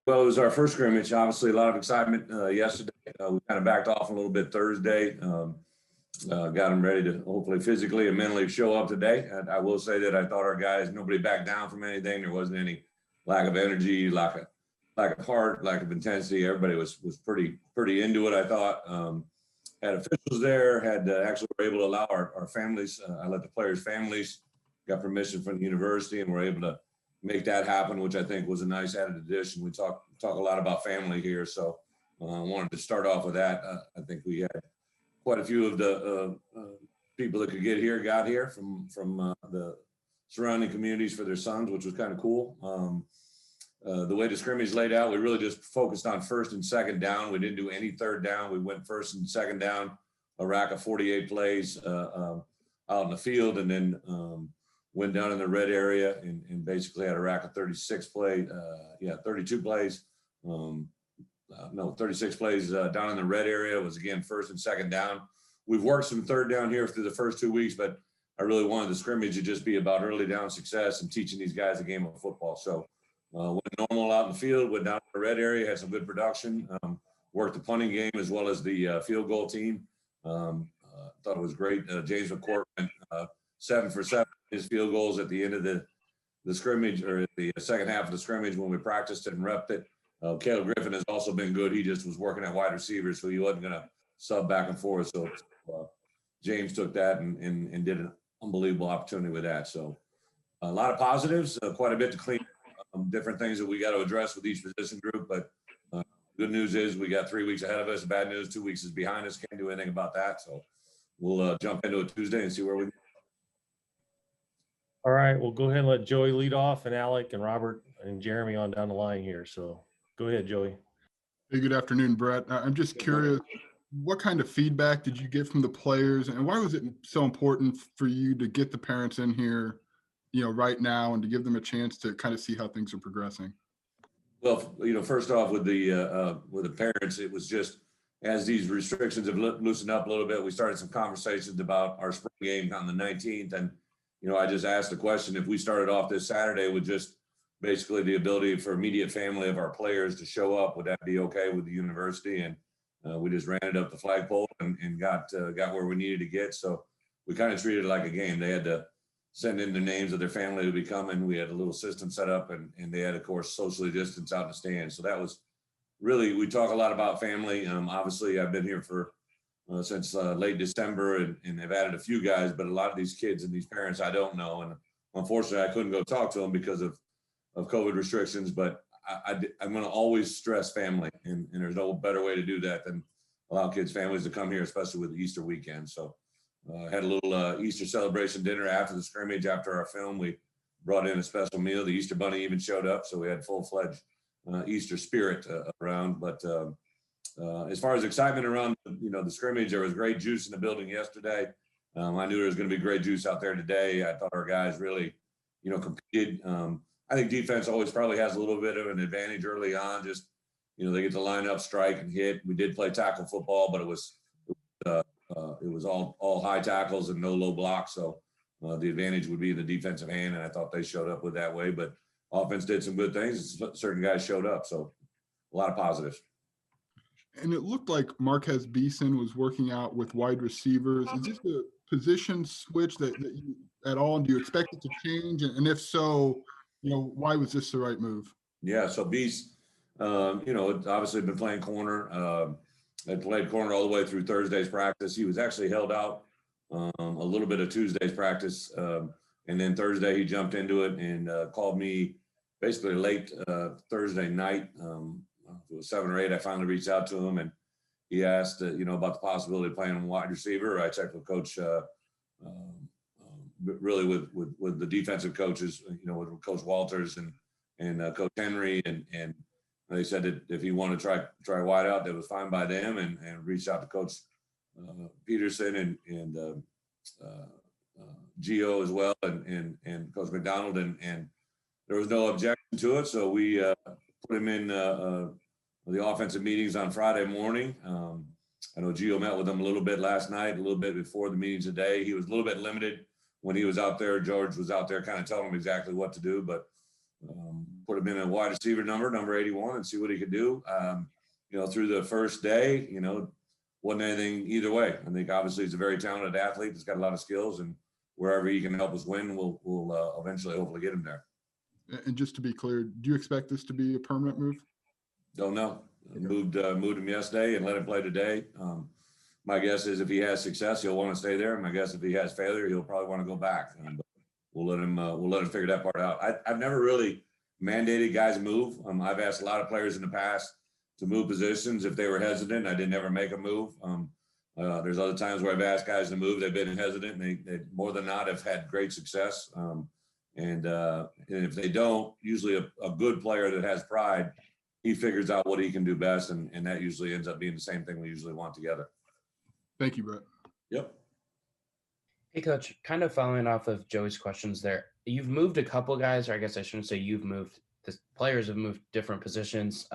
Well, it was our first scrimmage. Obviously, a lot of excitement yesterday. We kind of backed off a little bit Thursday. Got them ready to hopefully physically and mentally show up today. And I will say that I thought our guys, nobody backed down from anything. There wasn't any lack of energy, lack of heart, lack of intensity. Everybody was pretty into it. I thought had officials there, had actually were able to allow our families. I let the players' families got permission from the university, and were able to make that happen, which I think was a nice added addition. We talk a lot about family here, so I wanted to start off with that. I think we had quite a few of the people that could get here got here from the surrounding communities for their sons, which was kind of cool. The way the scrimmage laid out, we really just focused on first and second down. We didn't do any third down. We went first and second down, a rack of 48 plays out in the field, and then went down in the red area and basically had a rack of 32 plays. 36 plays down in the red area. It was, again, first and second down. We've worked some third down here through the first 2 weeks, but I really wanted the scrimmage to just be about early down success and teaching these guys a game of football. So went normal out in the field, went down in the red area, had some good production, worked the punting game as well as the field goal team. Thought it was great. James McCourt went 7 for 7 his field goals at the end of the scrimmage, or the second half of the scrimmage when we practiced it and repped it. Caleb Griffin has also been good. He just was working at wide receiver, so he wasn't going to sub back and forth. So James took that and did an unbelievable opportunity with that. So a lot of positives, quite a bit to clean, different things that we got to address with each position group. But good news is we got 3 weeks ahead of us. Bad news, 2 weeks is behind us. Can't do anything about that. So we'll jump into it Tuesday and see where we go. All right, we'll go ahead and let Joey lead off, and Alec and Robert and Jeremy on down the line here. So go ahead, Joey. Hey, good afternoon, Brett. I'm just curious, what kind of feedback did you get from the players, and why was it so important for you to get the parents in here, right now, and to give them a chance to kind of see how things are progressing? Well, first off, with the parents, it was just as these restrictions have loosened up a little bit, we started some conversations about our spring game on the 19th, and I just asked the question, if we started off this Saturday with just basically the ability for immediate family of our players to show up, would that be okay with the university? And we just ran it up the flagpole and got where we needed to get. So we kind of treated it like a game. They had to send in the names of their family to be coming. We had a little system set up, and they had, of course, socially distanced out in the stands. So that was really, we talk a lot about family. Obviously, I've been here for since late December, and they've added a few guys, but a lot of these kids and these parents I don't know, and unfortunately I couldn't go talk to them because of COVID restrictions. But I'm going to always stress family, and there's no better way to do that than allow kids' families to come here, especially with the Easter weekend. So had a little Easter celebration dinner after the scrimmage. After our film, we brought in a special meal. The Easter Bunny even showed up, so we had full-fledged Easter spirit around. But as far as excitement around, the scrimmage, there was great juice in the building yesterday. I knew there was going to be great juice out there today. I thought our guys really, competed. I think defense always probably has a little bit of an advantage early on. Just, they get to line up, strike, and hit. We did play tackle football, but it was all high tackles and no low blocks. So the advantage would be in the defensive hand, and I thought they showed up with that way. But offense did some good things. Certain guys showed up, so a lot of positives. And it looked like Marquez Beeson was working out with wide receivers. Is this a position switch that you at all? Do you expect it to change? And if so, why was this the right move? Yeah, so Beast, obviously been playing corner. Had played corner all the way through Thursday's practice. He was actually held out a little bit of Tuesday's practice. And then Thursday he jumped into it and called me basically late Thursday night. It was 7 or 8. I finally reached out to him, and he asked, about the possibility of playing wide receiver. I checked with Coach, really with the defensive coaches, with Coach Walters and Coach Henry, and they said that if he wanted to try wide out, that was fine by them, and reached out to Coach Peterson and Gio as well, and Coach McDonald, and there was no objection to it. So we put him in the offensive meetings on Friday morning. I know Gio met with him a little bit last night, a little bit before the meetings today. He was a little bit limited when he was out there. George was out there kind of telling him exactly what to do, but put him in a wide receiver number 81, and see what he could do. Through the first day, wasn't anything either way. I think obviously he's a very talented athlete. He's got a lot of skills, and wherever he can help us win, we'll eventually hopefully get him there. And just to be clear, do you expect this to be a permanent move? Don't know. Moved him yesterday and let him play today. My guess is if he has success, he'll want to stay there. My guess if he has failure, he'll probably want to go back. But we'll let him figure that part out. I've never really mandated guys move. I've asked a lot of players in the past to move positions if they were hesitant. I didn't ever make a move. There's other times where I've asked guys to move. They've been hesitant, and they more than not have had great success. And if they don't, usually a good player that has pride, he figures out what he can do best, and that usually ends up being the same thing we usually want together. Thank you, Bret. Yep. Hey, Coach, kind of following off of Joey's questions there. You've moved a couple guys, or I guess I shouldn't say you've moved. The players have moved different positions.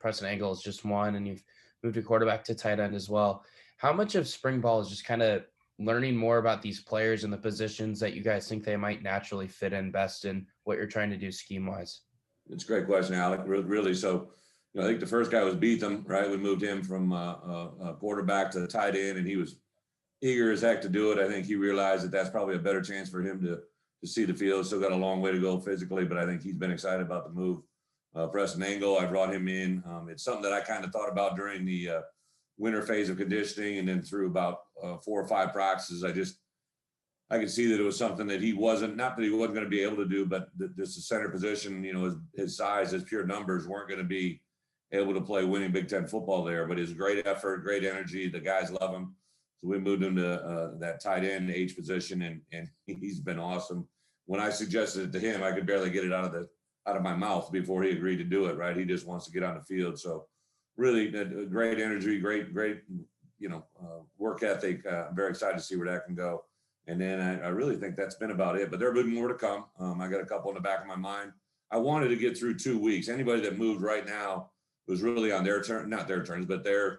Preston Angle is just one, and you've moved a quarterback to tight end as well. How much of spring ball is just kind of learning more about these players and the positions that you guys think they might naturally fit in best in what you're trying to do scheme-wise? It's a great question, Alec. Really. So, I think the first guy was Beetham, right? We moved him from a quarterback to tight end, and he was eager as heck to do it. I think he realized that that's probably a better chance for him to see the field. Still got a long way to go physically, but I think he's been excited about the move. Preston Angle, I brought him in. It's something that I kind of thought about during the winter phase of conditioning, and then through about 4 or 5 practices, I could see that it was something that he wasn't going to be able to do, but just the center position, his size, his pure numbers weren't going to be able to play winning Big Ten football there. But his great effort, great energy, the guys love him. So we moved him to that tight end H position, and he's been awesome. When I suggested it to him, I could barely get it out of my mouth before he agreed to do it. Right, he just wants to get on the field. So really, great energy, great work ethic. I'm very excited to see where that can go. And then I really think that's been about it. But there'll be more to come. I got a couple in the back of my mind. I wanted to get through 2 weeks. Anybody that moved right now was really on their turn, not their terms, but their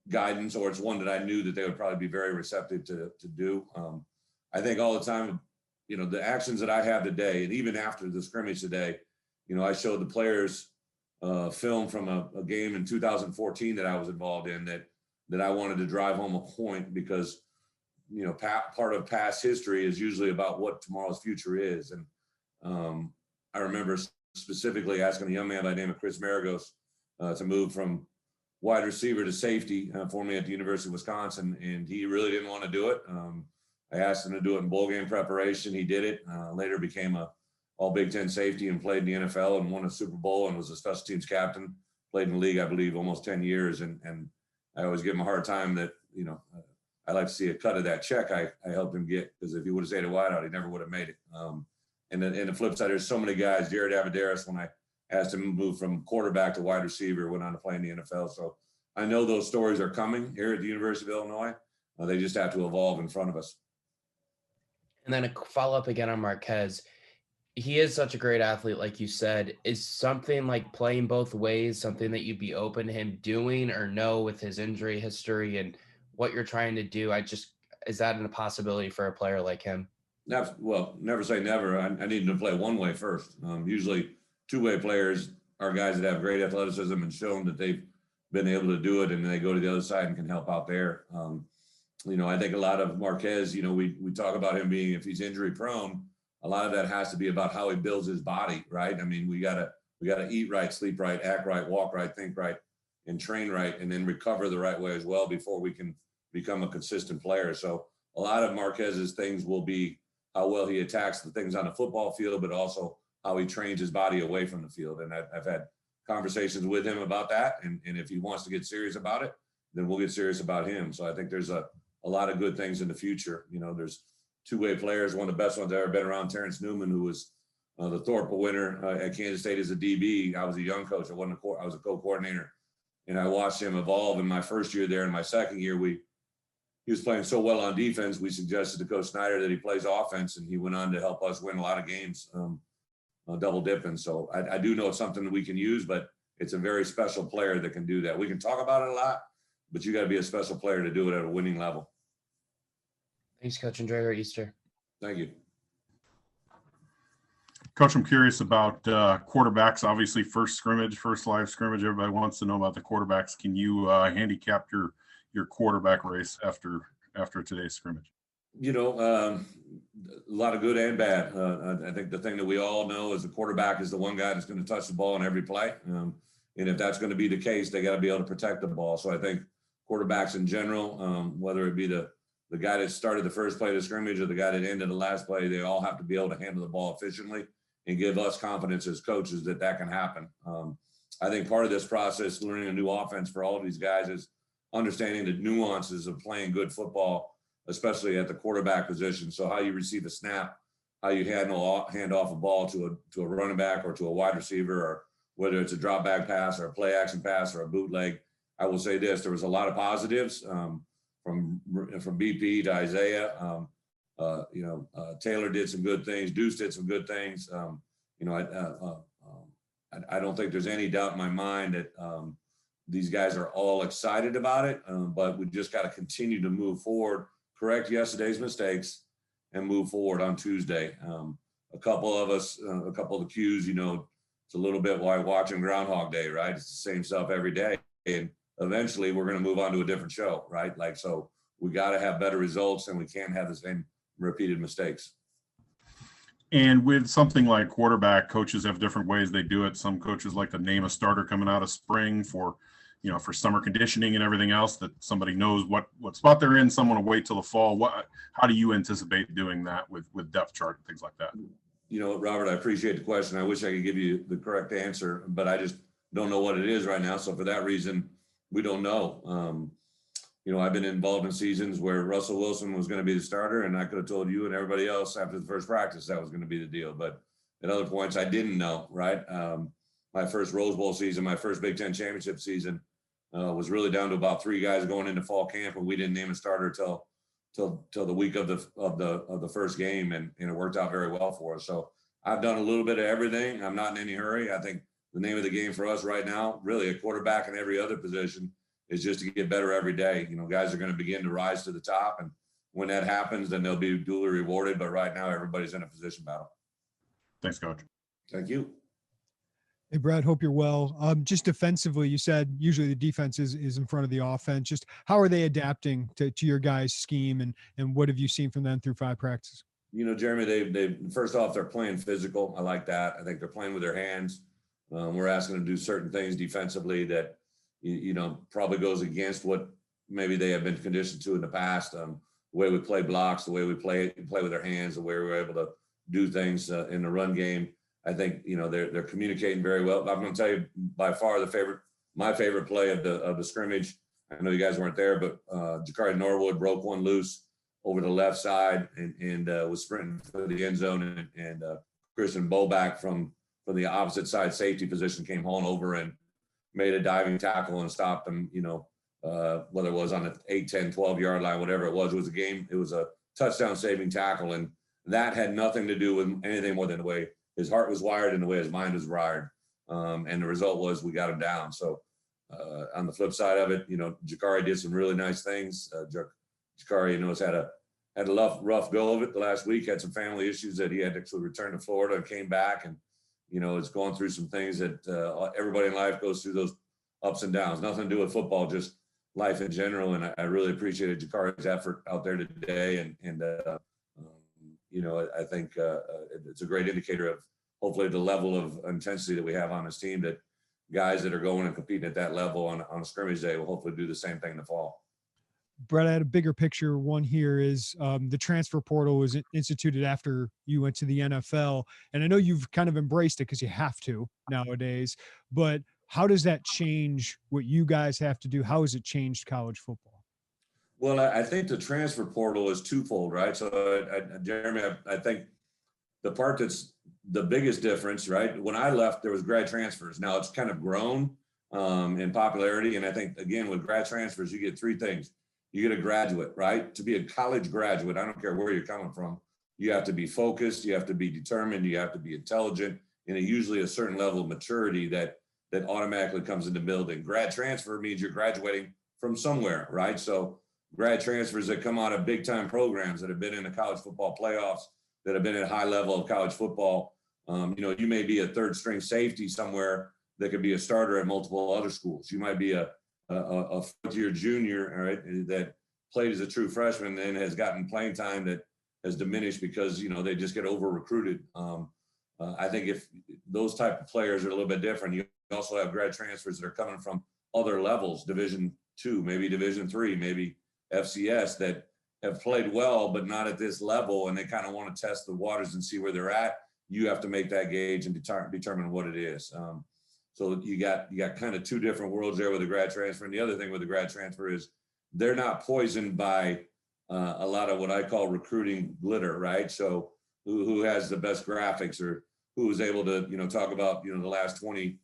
guidance, or it's one that I knew that they would probably be very receptive to do. I think all the time, the actions that I have today, and even after the scrimmage today, I showed the players film from a game in 2014 that I was involved in that I wanted to drive home a point, because part of past history is usually about what tomorrow's future is. And I remember specifically asking a young man by the name of Chris Maragos to move from wide receiver to safety for me at the University of Wisconsin, and he really didn't want to do it. I asked him to do it in bowl game preparation. He did it. Later became a all Big Ten safety and played in the NFL and won a Super Bowl and was a special teams captain. Played in the league, I believe, almost 10 years. And I always give him a hard time that, I like to see a cut of that check I helped him get, because if he would have stayed a wideout, he never would have made it. And the flip side, there's so many guys. Jared Abadaris, when I asked him to move from quarterback to wide receiver, went on to play in the NFL. So I know those stories are coming here at the University of Illinois. They just have to evolve in front of us. And then a follow-up again on Marquez. He is such a great athlete, like you said. Is something like playing both ways something that you'd be open to him doing, or no, with his injury history and what you're trying to do? Is that a possibility for a player like him? Well, never say never. I need him to play one way first. Usually two-way players are guys that have great athleticism and shown that they've been able to do it, and they go to the other side and can help out there. I think a lot of Marquez, we talk about him being, if he's injury prone, a lot of that has to be about how he builds his body, right? I mean, we gotta eat right, sleep right, act right, walk right, think right, and train right, and then recover the right way as well before we can become a consistent player. So a lot of Marquez's things will be how well he attacks the things on the football field, but also how he trains his body away from the field. And I've had conversations with him about that. And if he wants to get serious about it, then we'll get serious about him. So I think there's a lot of good things in the future. There's two-way players. One of the best ones I've ever been around, Terrence Newman, who was the Thorpe winner at Kansas State as a DB. I was a young coach. I was a co-coordinator. And I watched him evolve in my first year there. In my second year, he was playing so well on defense, we suggested to Coach Snyder that he plays offense, and he went on to help us win a lot of games, double dipping. So I do know it's something that we can use, but it's a very special player that can do that. We can talk about it a lot, but you got to be a special player to do it at a winning level. Thanks, Coach. Enjoy your Easter. Thank you. Coach, I'm curious about quarterbacks. Obviously, first live scrimmage. Everybody wants to know about the quarterbacks. Can you handicap your quarterback race after today's scrimmage? A lot of good and bad. I think the thing that we all know is the quarterback is the one guy that's going to touch the ball in every play. And if that's going to be the case, they got to be able to protect the ball. So I think quarterbacks in general, whether it be the guy that started the first play of the scrimmage or the guy that ended the last play, they all have to be able to handle the ball efficiently and give us confidence as coaches that can happen. I think part of this process, learning a new offense for all of these guys, is understanding the nuances of playing good football, especially at the quarterback position. So how you receive a snap, how you hand off a ball to a running back or to a wide receiver, or whether it's a drop back pass or a play action pass or a bootleg. I will say this: there was a lot of positives from BP to Isaiah. Taylor did some good things. Deuce did some good things. I don't think there's any doubt in my mind that these guys are all excited about it, but we just got to continue to move forward, correct yesterday's mistakes, and move forward on Tuesday. A couple of the cues, it's a little bit like watching Groundhog Day, right? It's the same stuff every day. And eventually we're going to move on to a different show, right? So we got to have better results, and we can't have the same repeated mistakes. And with something like quarterback, coaches have different ways they do it. Some coaches like to name a starter coming out of spring for summer conditioning and everything else, that somebody knows what spot they're in. Someone will wait till the fall. How do you anticipate doing that with depth chart and things like that? Robert, I appreciate the question. I wish I could give you the correct answer, but I just don't know what it is right now. So for that reason, we don't know. I've been involved in seasons where Russell Wilson was going to be the starter, and I could have told you and everybody else after the first practice that was going to be the deal. But at other points, I didn't know, right? My first Rose Bowl season, my first Big Ten championship season was really down to about 3 guys going into fall camp, and we didn't name a starter till the week of the first game, and it worked out very well for us. So I've done a little bit of everything. I'm not in any hurry. I think the name of the game for us right now, really a quarterback in every other position, is just to get better every day. Guys are going to begin to rise to the top, and when that happens, then they'll be duly rewarded. But right now, everybody's in a position battle. Thanks, Coach. Thank you. Hey, Brad, hope you're well. Just defensively, you said usually the defense is in front of the offense. Just how are they adapting to your guys' scheme, and what have you seen from them through 5 practices? Jeremy, they first off, they're playing physical. I like that. I think they're playing with their hands. We're asking them to do certain things defensively that probably goes against what maybe they have been conditioned to in the past. The way we play blocks, the way we play with our hands, the way we're able to do things in the run game. I think they're communicating very well. I'm going to tell you by far my favorite play of the scrimmage. I know you guys weren't there, but Jakari Norwood broke one loose over the left side and was sprinting for the end zone, and Christian Boback from the opposite side safety position came hauling over and made a diving tackle and stopped them, whether it was on the 8, 10, 12-yard line, whatever it was. It was a touchdown saving tackle, and that had nothing to do with anything more than the way his heart was wired and the way his mind was wired. And the result was we got him down. So on the flip side of it, Jakari did some really nice things. Jakari, has had a rough go of it the last week, had some family issues that he had to actually return to Florida and came back, and it's going through some things that everybody in life goes through, those ups and downs. Nothing to do with football, just life in general. And I really appreciated Jakari's effort out there today. And I think it's a great indicator of hopefully the level of intensity that we have on this team, that guys that are going and competing at that level on a scrimmage day will hopefully do the same thing in the fall. Brett, I had a bigger picture one here is the transfer portal was instituted after you went to the NFL. And I know you've kind of embraced it because you have to nowadays, but how does that change what you guys have to do? How has it changed college football? Well, I think the transfer portal is twofold, right? So, Jeremy, I think the part that's the biggest difference, right? When I left, there was grad transfers. Now it's kind of grown in popularity. And I think, again, with grad transfers, you get 3 things. You get a graduate, right? To be a college graduate, I don't care where you're coming from, you have to be focused, you have to be determined, you have to be intelligent, and usually a certain level of maturity that automatically comes into building. Grad transfer means you're graduating from somewhere, right? So grad transfers that come out of big time programs that have been in the college football playoffs, that have been at a high level of college football, You may be a third string safety somewhere that could be a starter at multiple other schools. You might be a fourth-year junior, all right, that played as a true freshman and has gotten playing time that has diminished because, they just get over-recruited. I think if those type of players are a little bit different, you also have grad transfers that are coming from other levels, Division II, maybe Division III, maybe FCS, that have played well, but not at this level, and they kind of want to test the waters and see where they're at. You have to make that gauge and determine what it is. So you got kind of two different worlds there with the grad transfer. And the other thing with the grad transfer is they're not poisoned by a lot of what I call recruiting glitter, right? So who has the best graphics, or who was able to, talk about, the last 20,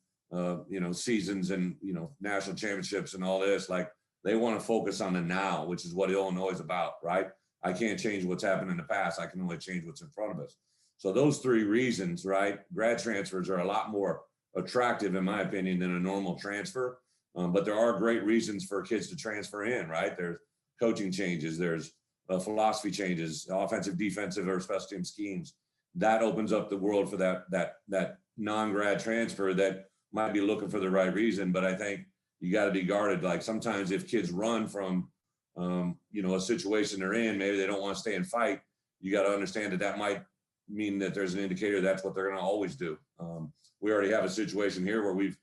seasons and, national championships and all this. Like, they want to focus on the now, which is what Illinois is about, right? I can't change what's happened in the past. I can only change what's in front of us. So those three reasons, right? Grad transfers are a lot more attractive, in my opinion, than a normal transfer. But there are great reasons for kids to transfer in, right? There's coaching changes, there's philosophy changes, offensive, defensive, or special team schemes. That opens up the world for that non-grad transfer that might be looking for the right reason. But I think you got to be guarded. Like, sometimes if kids run from, a situation they're in, maybe they don't want to stay and fight. You got to understand that might mean that there's an indicator that's what they're going to always do. We already have a situation here where we've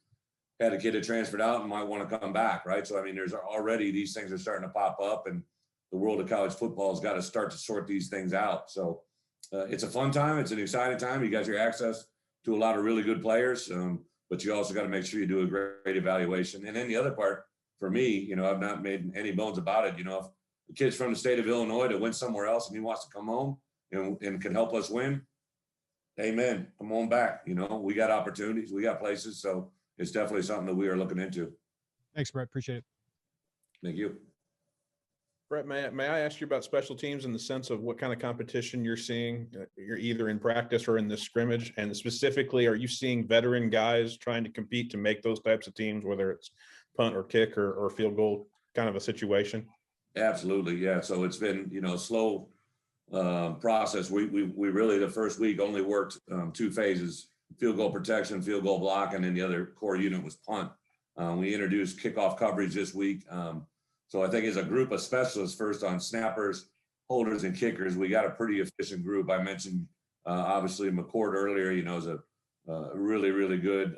had a kid that transferred out and might want to come back, right? So, I mean, there's already, these things are starting to pop up, and the world of college football has got to start to sort these things out. So it's a fun time. It's an exciting time. You got your access to a lot of really good players, but you also got to make sure you do a great evaluation. And then the other part for me, I've not made any bones about it. If the kid's from the state of Illinois that went somewhere else and he wants to come home and can help us win, amen, come on back. We got opportunities, we got places. So it's definitely something that we are looking into. Thanks, Bret. Appreciate it. Thank you. Brett, may I ask you about special teams in the sense of what kind of competition you're seeing? You're either in practice or in the scrimmage, and specifically, are you seeing veteran guys trying to compete to make those types of teams, whether it's punt or kick or field goal kind of a situation? Absolutely, yeah. So it's been, a slow process. We really, the first week, only worked 2 phases: field goal protection, field goal block, and then the other core unit was punt. We introduced kickoff coverage this week. So I think as a group of specialists, first on snappers, holders, and kickers, we got a pretty efficient group. I mentioned obviously McCord earlier, is a really, really good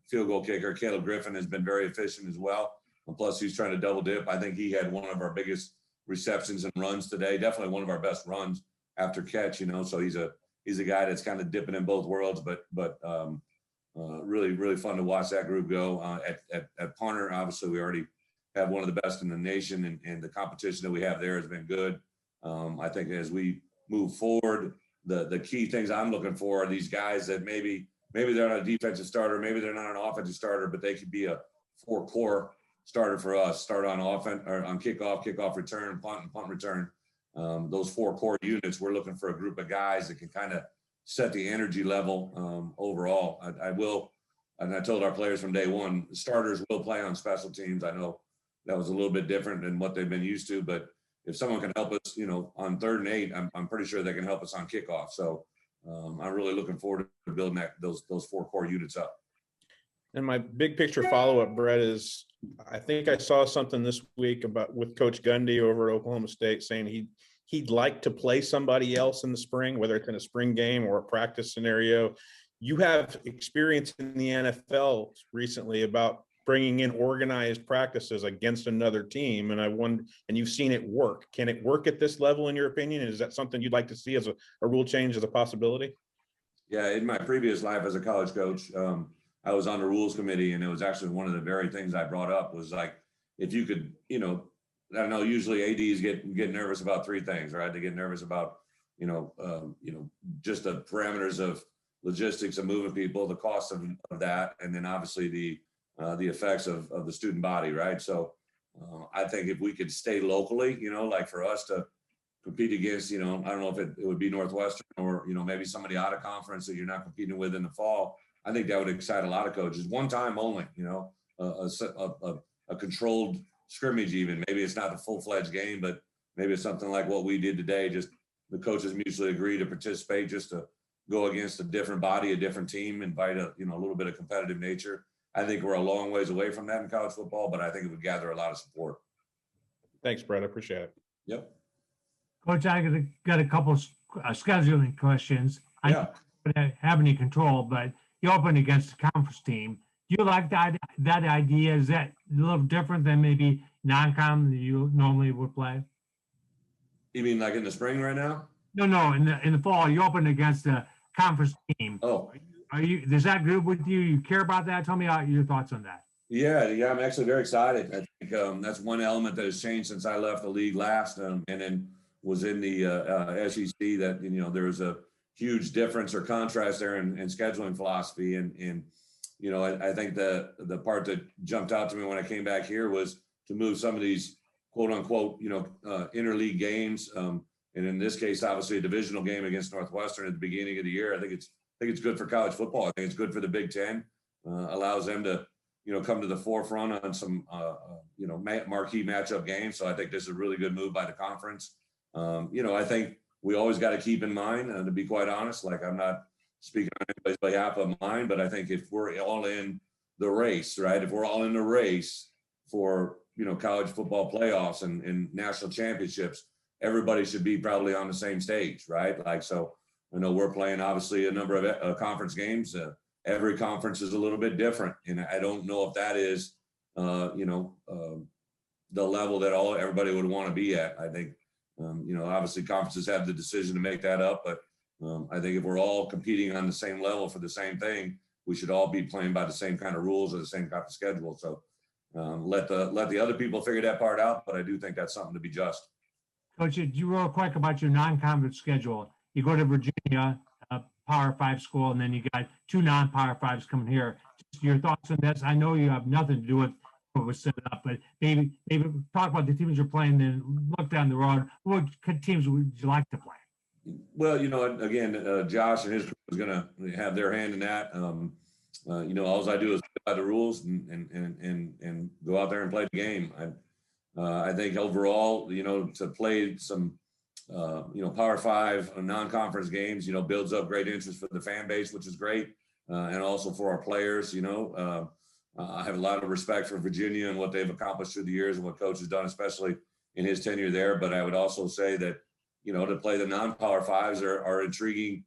field goal kicker. Caleb Griffin has been very efficient as well. And plus, he's trying to double dip. I think he had one of our biggest receptions and runs today. Definitely one of our best runs after catch. So he's a guy that's kind of dipping in both worlds, but really, really fun to watch that group go. At punter, obviously, we already have one of the best in the nation, and the competition that we have there has been good. I think as we move forward, the key things I'm looking for are these guys that maybe they're not a defensive starter, maybe they're not an offensive starter, but they could be a 4-core starter for us. Start on offense or on kickoff return, punt, and punt return. Those 4 core units, we're looking for a group of guys that can kind of set the energy level overall. I will, and I told our players from day one, starters will play on special teams. I know that was a little bit different than what they've been used to, but if someone can help us, on 3rd and 8, I'm pretty sure they can help us on kickoff. So I'm really looking forward to building those 4 core units up. And my big picture follow-up, Brett, is I think I saw something this week with Coach Gundy over at Oklahoma State saying he'd like to play somebody else in the spring, whether it's in a spring game or a practice scenario. You have experience in the NFL recently about bringing in organized practices against another team. And I wonder, and you've seen it work. Can it work at this level, in your opinion? Is that something you'd like to see as a rule change, as a possibility? Yeah, in my previous life as a college coach, I was on the rules committee, and it was actually one of the very things I brought up was like, if you could, I don't know, usually ADs get nervous about 3 things, right? They get nervous about, just the parameters of logistics of moving people, the cost of that, and then obviously the effects of the student body, right? So I think if we could stay locally, like for us to compete against, I don't know if it would be Northwestern or, maybe somebody out of conference that you're not competing with in the fall, I think that would excite a lot of coaches. One time only, a controlled scrimmage even. Maybe it's not a full-fledged game, but maybe it's something like what we did today. Just the coaches mutually agree to participate just to go against a different body, a different team, invite a little bit of competitive nature. I think we're a long ways away from that in college football, but I think it would gather a lot of support. Thanks, Brett. I appreciate it. Yep. Coach, I got a couple scheduling questions. Yeah. I don't have any control, but you opened against a conference team. Do you like that idea? Is that a little different than maybe non-com that you normally would play? You mean like in the spring right now? No. In the fall, you opened against a conference team. Oh, Does that good with you? You care about that? Tell me your thoughts on that. yeah. I'm actually very excited. I think that's one element that has changed since I left the league last, and then was in the SEC. That there was a huge difference or contrast there in scheduling philosophy, and I think the part that jumped out to me when I came back here was to move some of these quote unquote interleague games, and in this case, obviously a divisional game against Northwestern at the beginning of the year. I think it's good for college football. I think it's good for the Big Ten. Allows them to come to the forefront on some marquee matchup games. So I think this is a really good move by the conference. I think we always got to keep in mind, to be quite honest, like I'm not speaking on anybody's behalf of mine, but I think if we're all in the race, right? If we're all in the race for, college football playoffs and national championships, everybody should be probably on the same stage, right? Like, so I know we're playing obviously a number of conference games. Every conference is a little bit different. And I don't know if that is, the level that everybody would want to be at. I think, obviously conferences have the decision to make that up, but I think if we're all competing on the same level for the same thing, we should all be playing by the same kind of rules or the same type of schedule. So let the other people figure that part out, but I do think that's something to be just. Coach, you real quick about your non-conference schedule. You go to Virginia, a Power 5 school, and then you got 2 non-Power 5s coming here. Just your thoughts on this? I know you have nothing to do with what was set up, but maybe talk about the teams you're playing, then look down the road. What teams would you like to play? Well, again, Josh and his crew is going to have their hand in that. All I do is play by the rules and go out there and play the game. I think overall, to play some, Power 5 non-conference games, builds up great interest for the fan base, which is great, and also for our players. I have a lot of respect for Virginia and what they've accomplished through the years and what Coach has done, especially in his tenure there. But I would also say that, to play the non-Power 5s are intriguing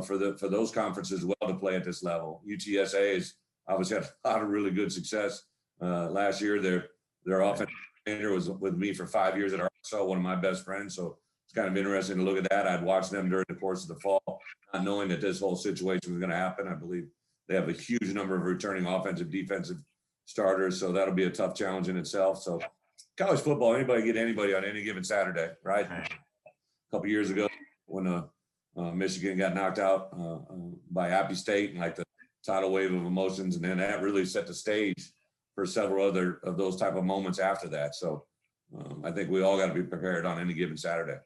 for those conferences as well to play at this level. UTSA has obviously had a lot of really good success last year. Their offensive coordinator was with me for 5 years at Arkansas, one of my best friends. So it's kind of interesting to look at that. I'd watched them during the course of the fall, not knowing that this whole situation was going to happen. I believe they have a huge number of returning offensive, defensive starters. So that'll be a tough challenge in itself. So college football, anybody get anybody on any given Saturday, right? A couple years ago when Michigan got knocked out by Appy State and like the tidal wave of emotions. And then that really set the stage for several other of those type of moments after that. So I think we all got to be prepared on any given Saturday.